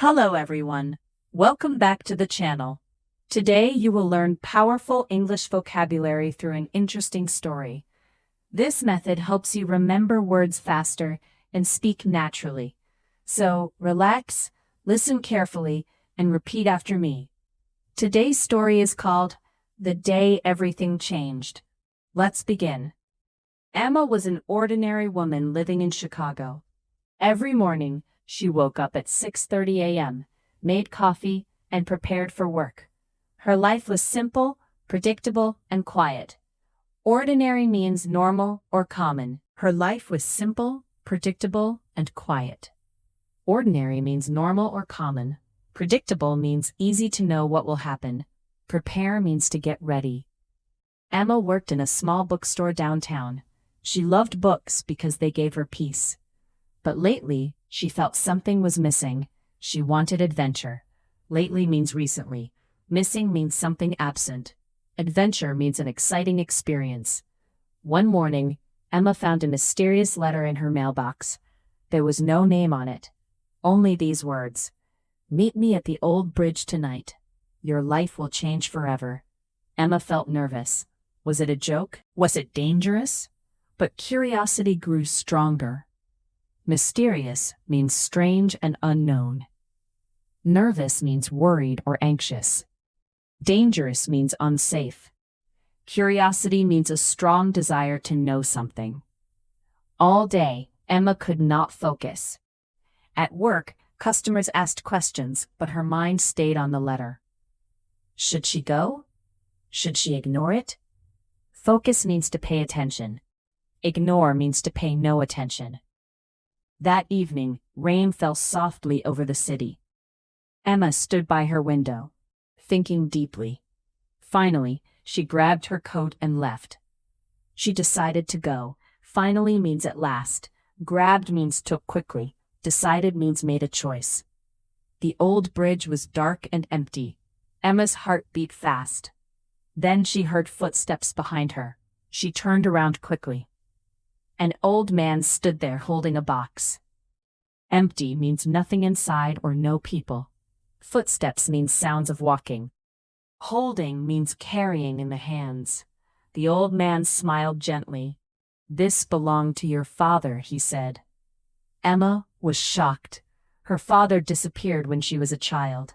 Hello everyone. Welcome back to the channel. Today you will learn powerful English vocabulary through an interesting story. This method helps you remember words faster and speak naturally. So, relax, listen carefully, and repeat after me. Today's story is called The Day Everything Changed. Let's begin. Emma was an ordinary woman living in Chicago. Every morning, she woke up at 6:30 a.m., made coffee, and prepared for work. Her life was simple, predictable, and quiet. Ordinary means normal or common. Her life was simple, predictable, and quiet. Ordinary means normal or common. Predictable means easy to know what will happen. Prepare means to get ready. Emma worked in a small bookstore downtown. She loved books because they gave her peace. But lately, she felt something was missing. She wanted adventure. Lately means recently. Missing means something absent. Adventure means an exciting experience. One morning, Emma found a mysterious letter in her mailbox. There was no name on it. Only these words. "Meet me at the old bridge tonight. Your life will change forever." Emma felt nervous. Was it a joke? Was it dangerous? But curiosity grew stronger. Mysterious means strange and unknown. Nervous means worried or anxious. Dangerous means unsafe. Curiosity means a strong desire to know something. All day, Emma could not focus. At work, customers asked questions, but her mind stayed on the letter. Should she go? Should she ignore it? Focus means to pay attention. Ignore means to pay no attention. That evening, rain fell softly over the city. Emma stood by her window, thinking deeply. Finally, she grabbed her coat and left. She decided to go. Finally means at last. Grabbed means took quickly. Decided means made a choice. The old bridge was dark and empty. Emma's heart beat fast. Then she heard footsteps behind her. She turned around quickly. An old man stood there holding a box. Empty means nothing inside or no people. Footsteps means sounds of walking. Holding means carrying in the hands. The old man smiled gently. "This belonged to your father," he said. Emma was shocked. Her father disappeared when she was a child.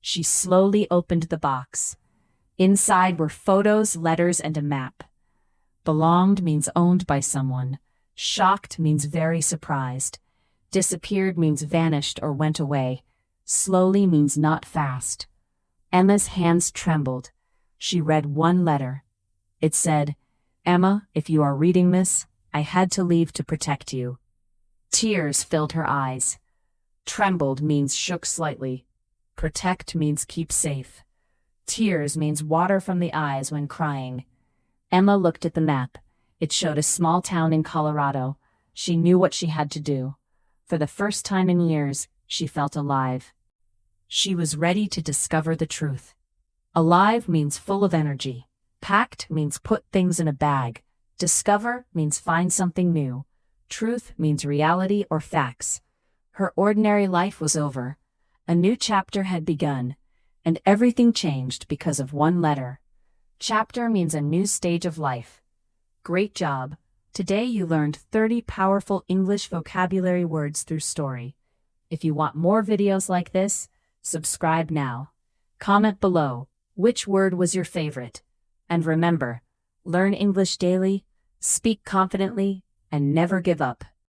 She slowly opened the box. Inside were photos, letters, and a map. Belonged means owned by someone. Shocked means very surprised. Disappeared means vanished or went away. Slowly means not fast. Emma's hands trembled. She read one letter. It said, "Emma, if you are reading this, I had to leave to protect you." Tears filled her eyes. Trembled means shook slightly. Protect means keep safe. Tears means water from the eyes when crying. Emma looked at the map. It showed a small town in Colorado. She knew what she had to do. For the first time in years, she felt alive. She was ready to discover the truth. Alive means full of energy. Packed means put things in a bag. Discover means find something new. Truth means reality or facts. Her ordinary life was over. A new chapter had begun. And everything changed because of one letter. Chapter means a new stage of life. Great job! Today you learned 30 powerful English vocabulary words through story. If you want more videos like this, subscribe now. Comment below, which word was your favorite? And remember, learn English daily, speak confidently, and never give up.